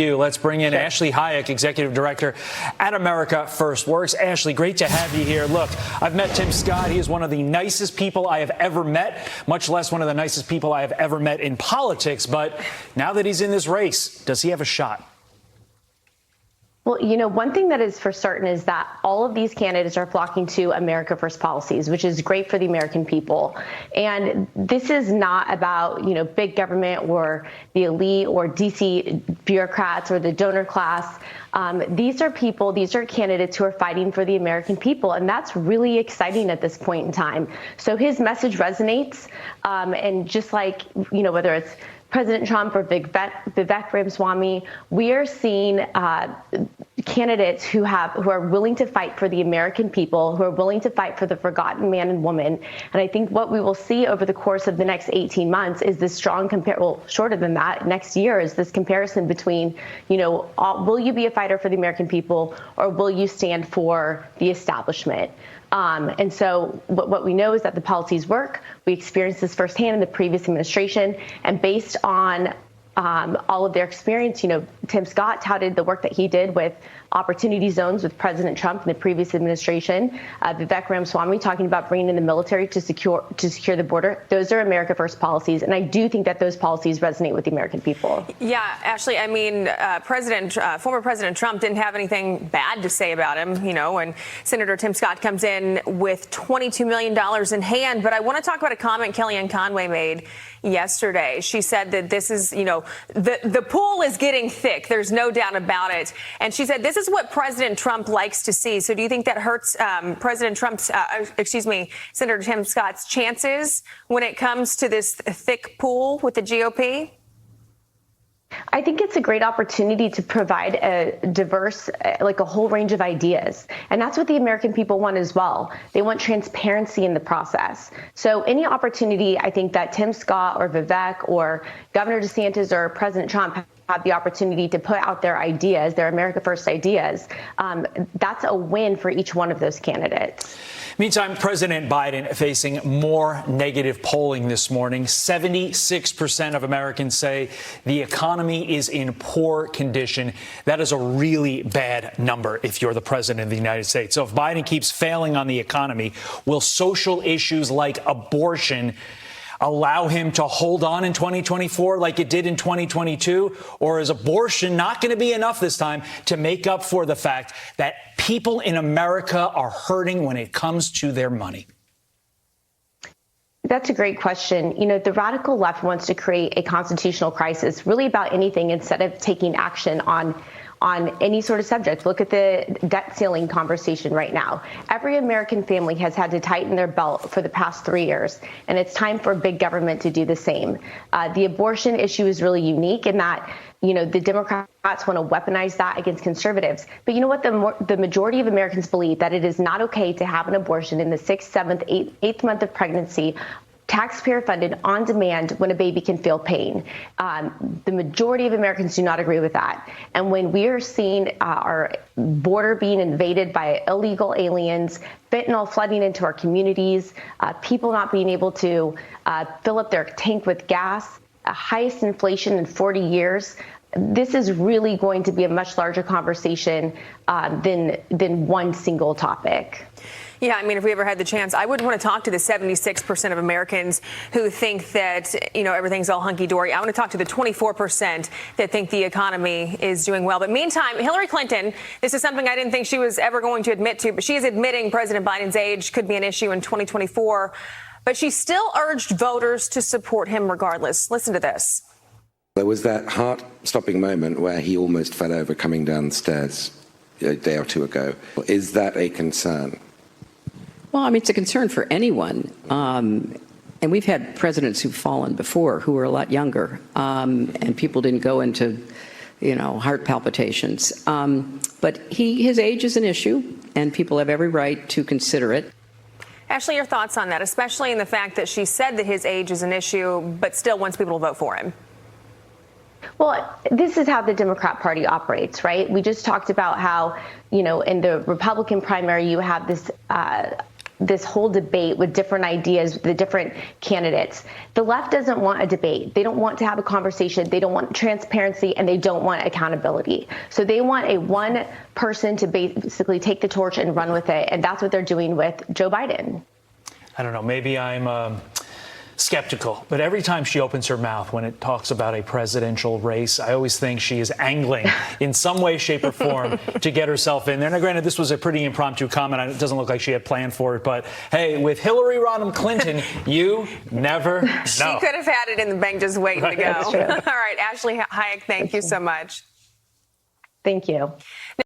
Let's bring in Ashley Hayek, Executive Director at America First Works. Ashley, great to have you here. Look, I've met Tim Scott. He is one of the nicest people I have ever met, much less one of the nicest people I have ever met in politics. But now that he's in this race, does he have a shot? Well, one thing that is for certain is that all of these candidates are flocking to America First policies, which is great for the American people. And this is not about, big government or the elite or DC bureaucrats or the donor class. These are people, these are candidates who are fighting for the American people. And that's really exciting at this point in time. So his message resonates. And just like, whether it's President Trump or Vivek Ramaswamy, we are seeing candidates who are willing to fight for the American people, who are willing to fight for the forgotten man and woman. And I think what we will see over the course of the next 18 months is this strong shorter than that, next year is this comparison between, will you be a fighter for the American people or will you stand for the establishment? And so what we know is that the policies work. We experienced this firsthand in the previous administration, and based on all of their experience, Tim Scott touted the work that he did with opportunity zones with President Trump in the previous administration. Vivek Ramaswamy talking about bringing in the military to secure the border. Those are America First policies, and I do think that those policies resonate with the American people. Yeah, Ashley, I mean, former President Trump didn't have anything bad to say about him, when Senator Tim Scott comes in with $22 million in hand. But I want to talk about a comment Kellyanne Conway made yesterday. She said that this is, the pool is getting thick. There's no doubt about it. And she said this is what President Trump likes to see. So do you think that hurts Senator Tim Scott's chances when it comes to this thick pool with the GOP? I think it's a great opportunity to provide a diverse, a whole range of ideas. And that's what the American people want as well. They want transparency in the process. So any opportunity, I think, that Tim Scott or Vivek or Governor DeSantis or President Trump have the opportunity to put out their ideas, their America First ideas, that's a win for each one of those candidates. Meantime, President Biden facing more negative polling this morning. 76% of Americans say the economy is in poor condition. That is a really bad number if you're the president of the United States. So if Biden keeps failing on the economy, will social issues like abortion allow him to hold on in 2024 like it did in 2022? Or is abortion not going to be enough this time to make up for the fact that people in America are hurting when it comes to their money? That's a great question. The radical left wants to create a constitutional crisis really about anything instead of taking action on any sort of subject. Look at the debt ceiling conversation right now. Every American family has had to tighten their belt for the past 3 years, and it's time for big government to do the same. The abortion issue is really unique in that, the Democrats want to weaponize that against conservatives. But you know what? The majority of Americans believe that it is not okay to have an abortion in the 6th, 7th, 8th month of pregnancy, taxpayer funded, on demand, when a baby can feel pain. The majority of Americans do not agree with that. And when we are seeing our border being invaded by illegal aliens, fentanyl flooding into our communities, people not being able to fill up their tank with gas, highest inflation in 40 years, this is really going to be a much larger conversation than one single topic. Yeah, I mean, if we ever had the chance, I wouldn't want to talk to the 76% of Americans who think that, everything's all hunky-dory. I want to talk to the 24% that think the economy is doing well. But meantime, Hillary Clinton, this is something I didn't think she was ever going to admit to, but she is admitting President Biden's age could be an issue in 2024. But she still urged voters to support him regardless. Listen to this. There was that heart-stopping moment where he almost fell over coming down the stairs a day or two ago. Is that a concern? Well, I mean, it's a concern for anyone. And we've had presidents who've fallen before who were a lot younger, and people didn't go into, heart palpitations. But his age is an issue, and people have every right to consider it. Ashley, your thoughts on that, especially in the fact that she said that his age is an issue, but still wants people to vote for him? Well, this is how the Democrat Party operates, right? We just talked about how, in the Republican primary, you have this this whole debate with different ideas, the different candidates. The left doesn't want a debate. They don't want to have a conversation. They don't want transparency, and they don't want accountability. So they want a one person to basically take the torch and run with it. And that's what they're doing with Joe Biden. I don't know, maybe I'm skeptical, but every time she opens her mouth when it talks about a presidential race, I always think she is angling in some way, shape, or form to get herself in there. Now, granted, this was a pretty impromptu comment. It doesn't look like she had planned for it, but hey, with Hillary Rodham Clinton, you never know. She could have had it in the bank just waiting to go. That's true. All right, Ashley Hayek, thank you so much. Thank you.